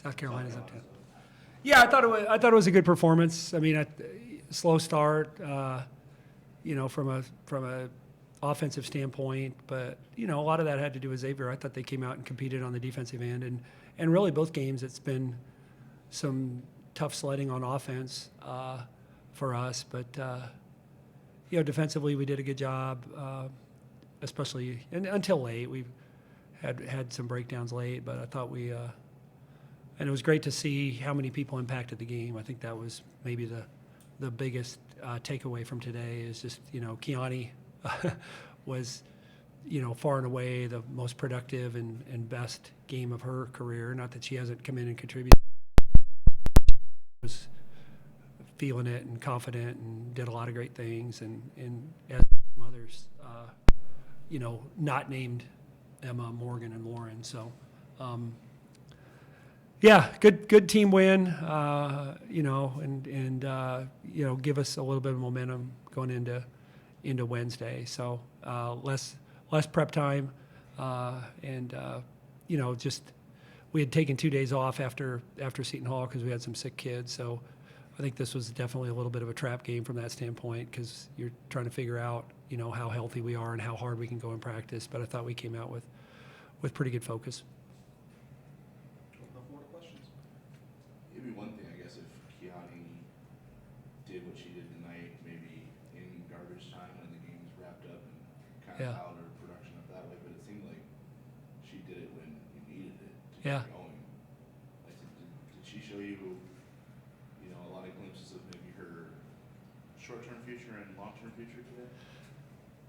South Carolina's up 10. Yeah, I thought it was a good performance. I mean, slow start, from a offensive standpoint, but a lot of that had to do with Xavier. I thought they came out and competed on the defensive end, and really both games it's been some tough sledding on offense for us, but defensively we did a good job, especially until late. We had some breakdowns late, but I thought and it was great to see how many people impacted the game. I think that was maybe the biggest takeaway from today is just, Kiani was, far and away the most productive and best game of her career. Not that she hasn't come in and contributed. Was feeling it and confident and did a lot of great things. And as others, not named Emma, Morgan, and Lauren. So, yeah, good team win, and give us a little bit of momentum going into Wednesday. So less prep time, just we had taken 2 days off after Seton Hall because we had some sick kids. So I think this was definitely a little bit of a trap game from that standpoint because you're trying to figure out how healthy we are and how hard we can go in practice. But I thought we came out with pretty good focus. Maybe one thing, I guess, if Kiani did what she did tonight, maybe in garbage time when the game's wrapped up and kind of dialed her production up that way, but it seemed like she did it when you needed it to get going. Like, did she show you, a lot of glimpses of maybe her short-term future and long-term future today?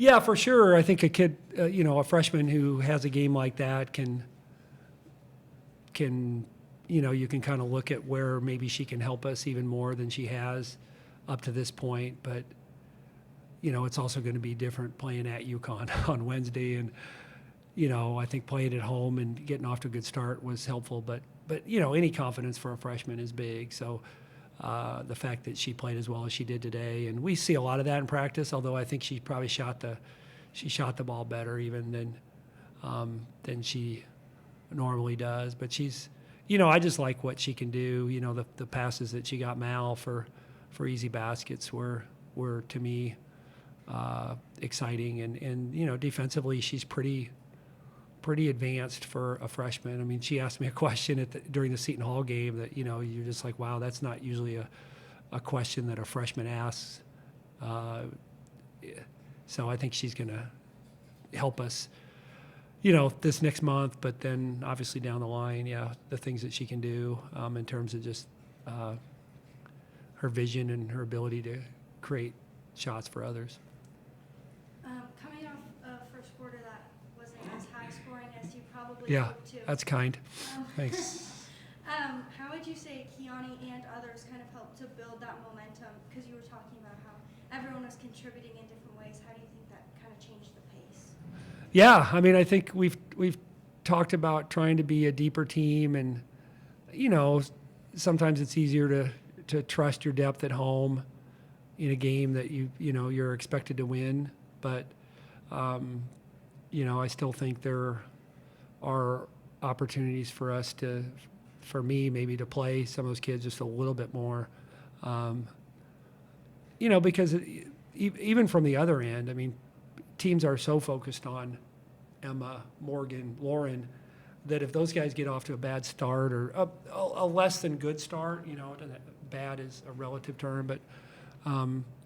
Yeah, for sure. I think a kid, a freshman who has a game like that can you can kind of look at where maybe she can help us even more than she has up to this point. But, it's also going to be different playing at UConn on Wednesday. And, I think playing at home and getting off to a good start was helpful. But any confidence for a freshman is big. So the fact that she played as well as she did today, and we see a lot of that in practice, although I think she probably shot the ball better even than she normally does. But she's, I just like what she can do. The passes that she got Mal for easy baskets were to me exciting. And defensively, she's pretty advanced for a freshman. I mean, she asked me a question during the Seton Hall game that, you're just like, wow, that's not usually a question that a freshman asks. So I think she's going to help us this next month, but then obviously down the line, the things that she can do in terms of just her vision and her ability to create shots for others. Coming off a first quarter that wasn't as high scoring as you probably hoped to. That's kind. Thanks. How would you say Kiani and others kind of helped to build that momentum? Because you were talking about how everyone was contributing in different ways. How do you think that kind of changed the pace? Yeah, I mean, I think we've talked about trying to be a deeper team, and sometimes it's easier to trust your depth at home in a game that you're expected to win. But I still think there are opportunities for me maybe to play some of those kids just a little bit more. Because even from the other end, I mean, teams are so focused on Emma, Morgan, Lauren, that if those guys get off to a bad start or a less than good start, bad is a relative term, but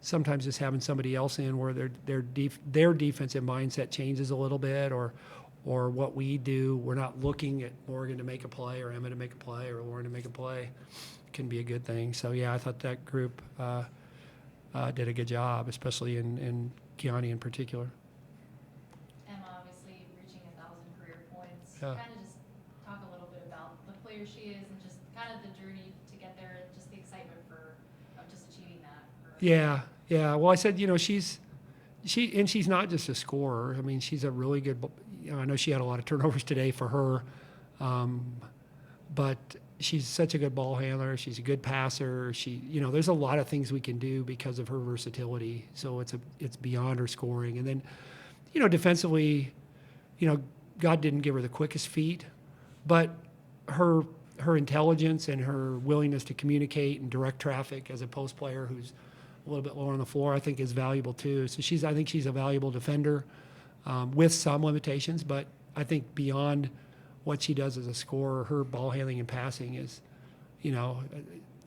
sometimes just having somebody else in where their defensive mindset changes a little bit, or what we do, we're not looking at Morgan to make a play or Emma to make a play or Lauren to make a play, can be a good thing. So yeah, I thought that group did a good job, especially in Kiani in particular. Emma obviously reaching 1,000 career points. Yeah. Kind of just talk a little bit about the player she is and just kind of the journey to get there and just the excitement of just achieving that. Yeah. Well, I said, she's not just a scorer. I mean, she's a really good. I know she had a lot of turnovers today for her, but she's such a good ball handler. She's a good passer. There's a lot of things we can do because of her versatility. So it's beyond her scoring. And then, defensively, God didn't give her the quickest feet, but her her intelligence and her willingness to communicate and direct traffic as a post player who's a little bit lower on the floor, I think is valuable too. So I think she's a valuable defender with some limitations, but I think beyond what she does as a scorer, her ball handling and passing is, you know,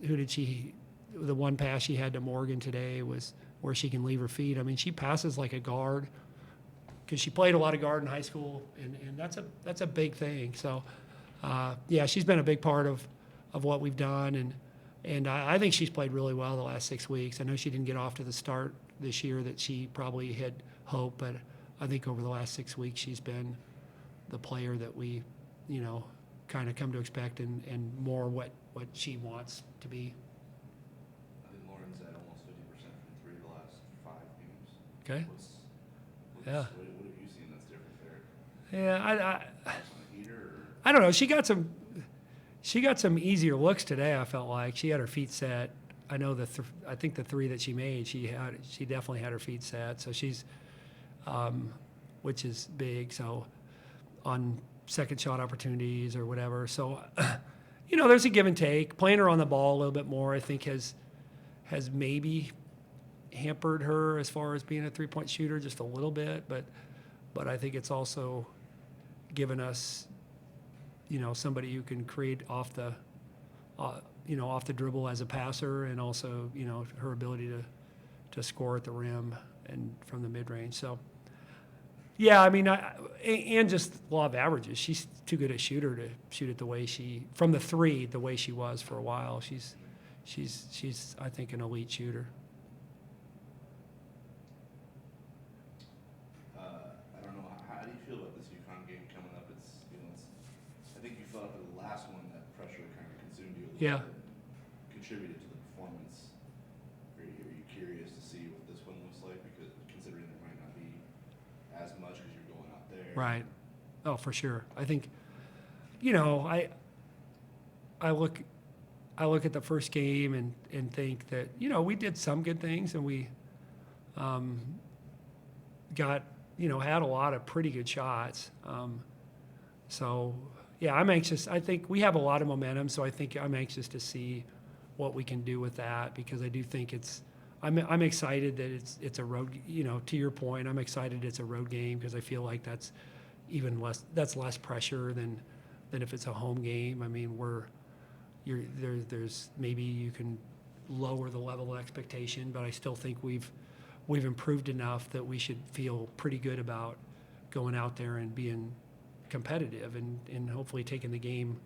the one pass she had to Morgan today was where she can leave her feet. I mean, she passes like a guard because she played a lot of guard in high school, and that's a big thing. So, yeah, she's been a big part of what we've done, and I think she's played really well the last 6 weeks. I know she didn't get off to the start this year that she probably had hoped, but I think over the last 6 weeks she's been the player that we, you know, kind of come to expect and more what she wants to be. I think Lauren's at almost 50% from three the last 5 games. Okay. Yeah. What have you seen that's different there? Yeah, On a heater or? I don't know. She got some easier looks today. I felt like she had her feet set. I know I think the three that she made, she definitely had her feet set. So she's, which is big. So on second shot opportunities or whatever. So, you know, there's a give and take. Playing her on the ball a little bit more, I think, has maybe hampered her as far as being a 3-point shooter just a little bit. But I think it's also given us, you know, somebody who can create off the dribble as a passer, and also, you know, her ability to score at the rim and from the mid range. So, yeah, I mean, and just law of averages. She's too good a shooter to shoot it the way from the three, the way she was for a while. She's I think an elite shooter. I don't know. How do you feel about this UConn game coming up? I think you felt after the last one that pressure kind of consumed you a little Yeah. bit and contributed to the performance. Are you curious to see what this one looks like? Because considering there might not be as much because you're going out there. Right. Oh, for sure. I think, you know, I look at the first game and think that, you know, we did some good things, and we got, you know, had a lot of pretty good shots. So, yeah, I'm anxious. I think we have a lot of momentum, so I think I'm anxious to see what we can do with that, because I do think I'm excited that it's a road, you know, to your point, I'm excited it's a road game, because I feel like that's less pressure than if it's a home game. I mean, there's maybe you can lower the level of expectation, but I still think we've improved enough that we should feel pretty good about going out there and being competitive and hopefully taking the game,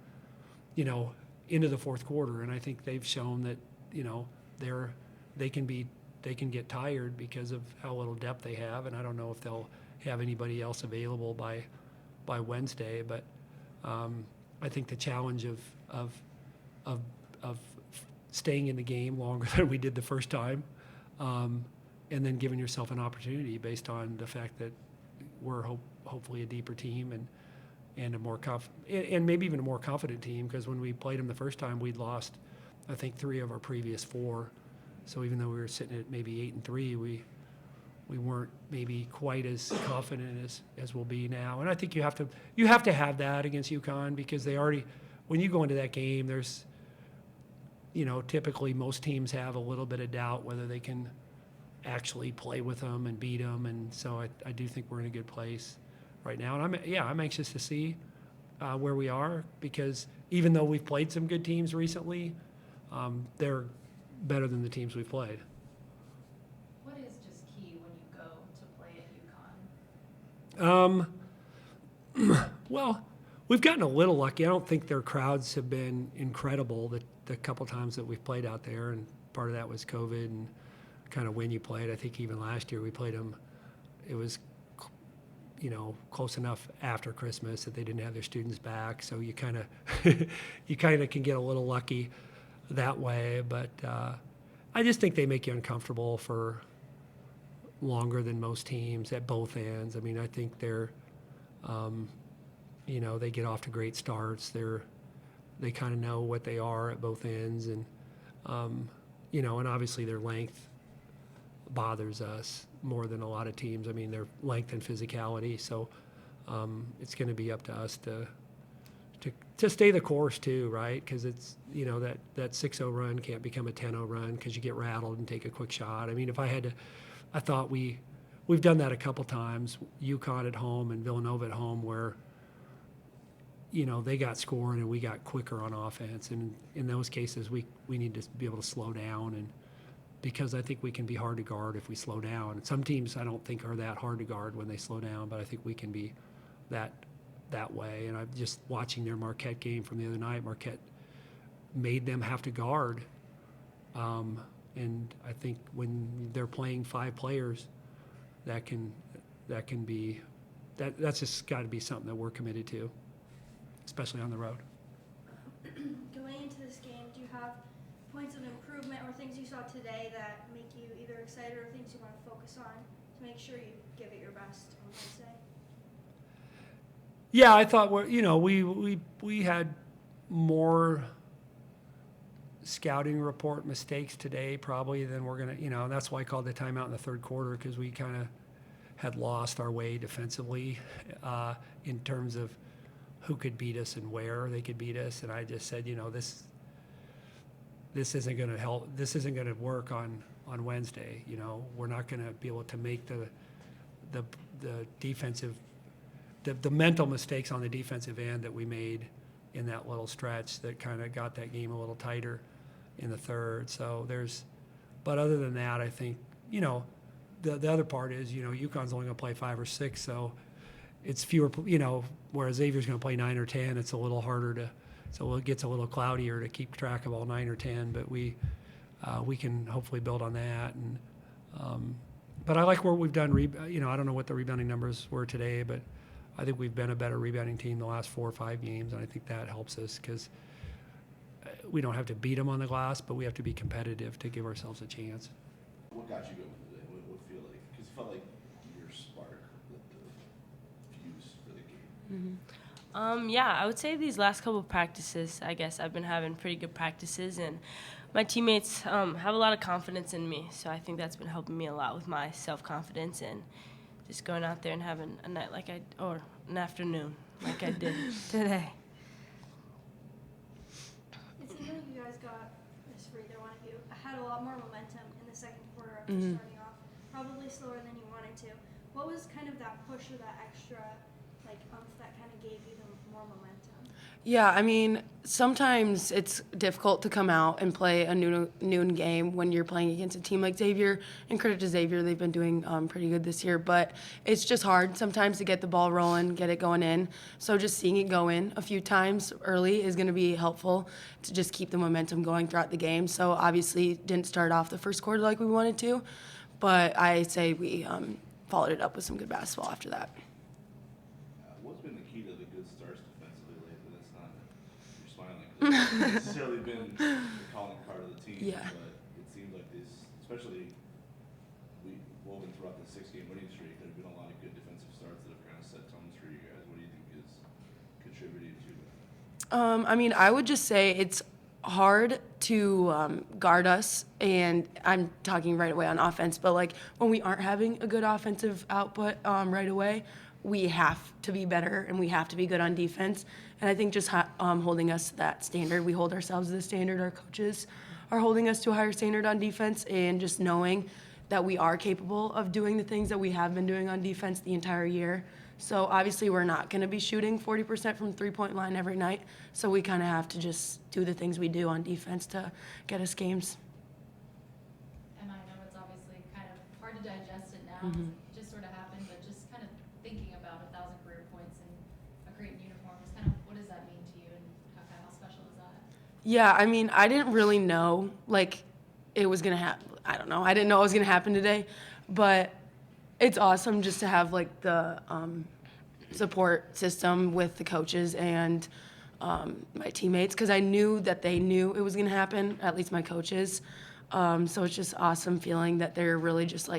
you know, into the fourth quarter. And I think they've shown that, you know, they can get tired because of how little depth they have, and I don't know if they'll have anybody else available by Wednesday. But I think the challenge of staying in the game longer than we did the first time, and then giving yourself an opportunity based on the fact that we're hopefully a deeper team and a more and maybe even a more confident team, because when we played them the first time, we'd lost, I think, 3 of our previous 4. So even though we were sitting at maybe 8-3, we weren't maybe quite as confident as we'll be now. And I think you have to have that against UConn, because when you go into that game, there's, you know, typically most teams have a little bit of doubt whether they can actually play with them and beat them. And so I do think we're in a good place right now. And I'm anxious to see where we are, because even though we've played some good teams recently, they're better than the teams we've played. What is just key when you go to play at UConn? Well, we've gotten a little lucky. I don't think their crowds have been incredible the couple times that we've played out there, and part of that was COVID and kind of when you played. I think even last year we played them, it was, you know, close enough after Christmas that they didn't have their students back, so you kind of can get a little lucky that way. But I just think they make you uncomfortable for longer than most teams at both ends. I mean, I think they're, you know, they get off to great starts. They kind of know what they are at both ends, and you know, and obviously their length bothers us more than a lot of teams. I mean, their length and physicality. So it's going to be up to us to to stay the course too, right? Because it's, that 6-0 run can't become a 10-0 run because you get rattled and take a quick shot. I mean, I thought we've done that a couple times, UConn at home and Villanova at home, where, they got scoring and we got quicker on offense. And in those cases, we need to be able to slow down, and because I think we can be hard to guard if we slow down. And some teams I don't think are that hard to guard when they slow down, but I think we can be that way. And I'm just watching their Marquette game from the other night. Marquette made them have to guard. And I think when they're playing 5 players, that's just got to be something that we're committed to, especially on the road. Going into this game, do you have points of improvement or things you saw today that make you either excited or things you want to focus on to make sure you give it your best on Wednesday? Yeah, I thought we had more scouting report mistakes today probably than we're gonna. That's why I called the timeout in the third quarter, because we kind of had lost our way defensively in terms of who could beat us and where they could beat us. And I just said, this isn't going to help. This isn't going to work on Wednesday. We're not going to be able to make the defensive, the mental mistakes on the defensive end that we made in that little stretch that kind of got that game a little tighter in the third. So but other than that, I think, the other part is, UConn's only going to play 5 or 6, so it's fewer, whereas Xavier's going to play 9 or 10. It's a little harder so it gets a little cloudier to keep track of all 9 or 10, but we can hopefully build on that. And but I like where we've done. I don't know what the rebounding numbers were today, but I think we've been a better rebounding team the last 4 or 5 games, and I think that helps us because we don't have to beat them on the glass, but we have to be competitive to give ourselves a chance. What got you going today? What feel like? Because it felt like your spark, the fuse for the game. Yeah, I would say these last couple of practices, I guess I've been having pretty good practices, and my teammates have a lot of confidence in me, so I think that's been helping me a lot with my self-confidence and just going out there and having a night or an afternoon like I did today. It seemed like you guys got, this for either one of you, had a lot more momentum in the second quarter after starting off, probably slower than you wanted to. What was kind of that push or that extra oomph that kind of gave you the more momentum? Yeah, I mean, sometimes it's difficult to come out and play a noon game when you're playing against a team like Xavier. And credit to Xavier, they've been doing pretty good this year. But it's just hard sometimes to get the ball rolling, get it going in. So just seeing it go in a few times early is going to be helpful to just keep the momentum going throughout the game. So obviously didn't start off the first quarter like we wanted to. But I say we followed it up with some good basketball after that. What's been the key to the good starts defensively lately? That's not, you're smiling, 'cause it's not necessarily been the calling card of the team, Yeah. but it seems like this, especially woven throughout the 6-game winning streak, there have been a lot of good defensive starts that have kind of set tones for you guys. What do you think is contributing to that? I mean, I would just say it's hard to guard us, and I'm talking right away on offense, but when we aren't having a good offensive output right away, we have to be better and we have to be good on defense. And I think just holding us to that standard, we hold ourselves to the standard, our coaches are holding us to a higher standard on defense, and just knowing that we are capable of doing the things that we have been doing on defense the entire year. So obviously we're not going to be shooting 40% from three-point line every night, so we kind of have to just do the things we do on defense to get us games. And I know it's obviously kind of hard to digest it now. It just sort of happened, but just kind of thinking about 1,000 career points and a great uniform, just kind of what does that mean to you, and how special is that? Yeah, I mean, I didn't really know it was going to happen. I don't know. I didn't know it was going to happen today, but it's awesome just to have the support system with the coaches and my teammates, because I knew that they knew it was going to happen, at least my coaches. So it's just awesome feeling that they're really just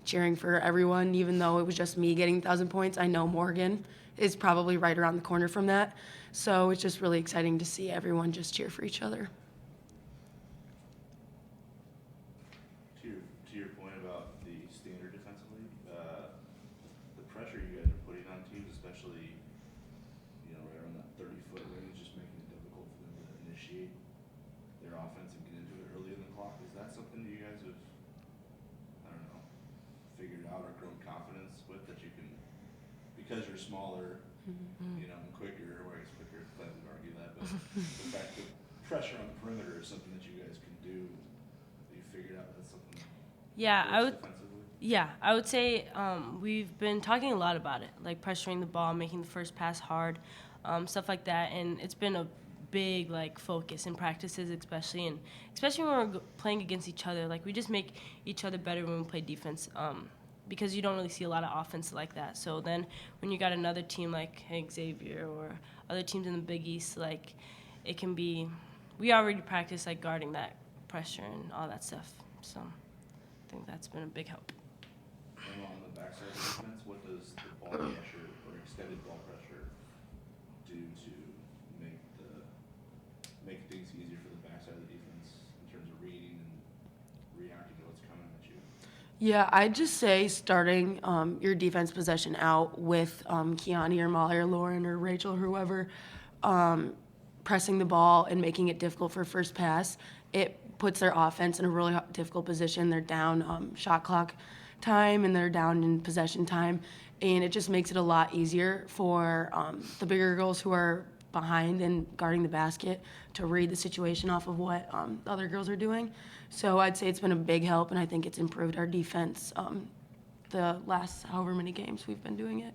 cheering for everyone, even though it was just me getting 1,000 points. I know Morgan is probably right around the corner from that. So it's just really exciting to see everyone just cheer for each other. To your point about the standard defensively, the pressure you guys are putting on teams, especially right around that 30-foot range, because you're smaller, you know, and quicker, or I guess quicker, Glenn would argue that, but the fact that pressure on the perimeter is something that you guys can do, that you figured out that's something Yeah, that works defensively? Yeah, I would say we've been talking a lot about it, like pressuring the ball, making the first pass hard, stuff like that, and it's been a big like focus in practices, especially when we're playing against each other. Like we just make each other better when we play defense, because you don't really see a lot of offense like that. So then when you got another team like Xavier or other teams in the Big East, like it can be, we already practice like guarding that pressure and all that stuff. So I think that's been a big help. And on the backside of the defense, what does the ball pressure or extended ball pressure do to make things easier for the backside of the defense in terms of reading and reacting to what's coming at you? Yeah, I'd just say starting your defense possession out with Kiani or Molly or Lauren or Rachel or whoever, pressing the ball and making it difficult for first pass. It puts their offense in a really difficult position. They're down shot clock time and they're down in possession time, and it just makes it a lot easier for the bigger girls who are behind and guarding the basket to read the situation off of what the other girls are doing. So I'd say it's been a big help, and I think it's improved our defense the last however many games we've been doing it.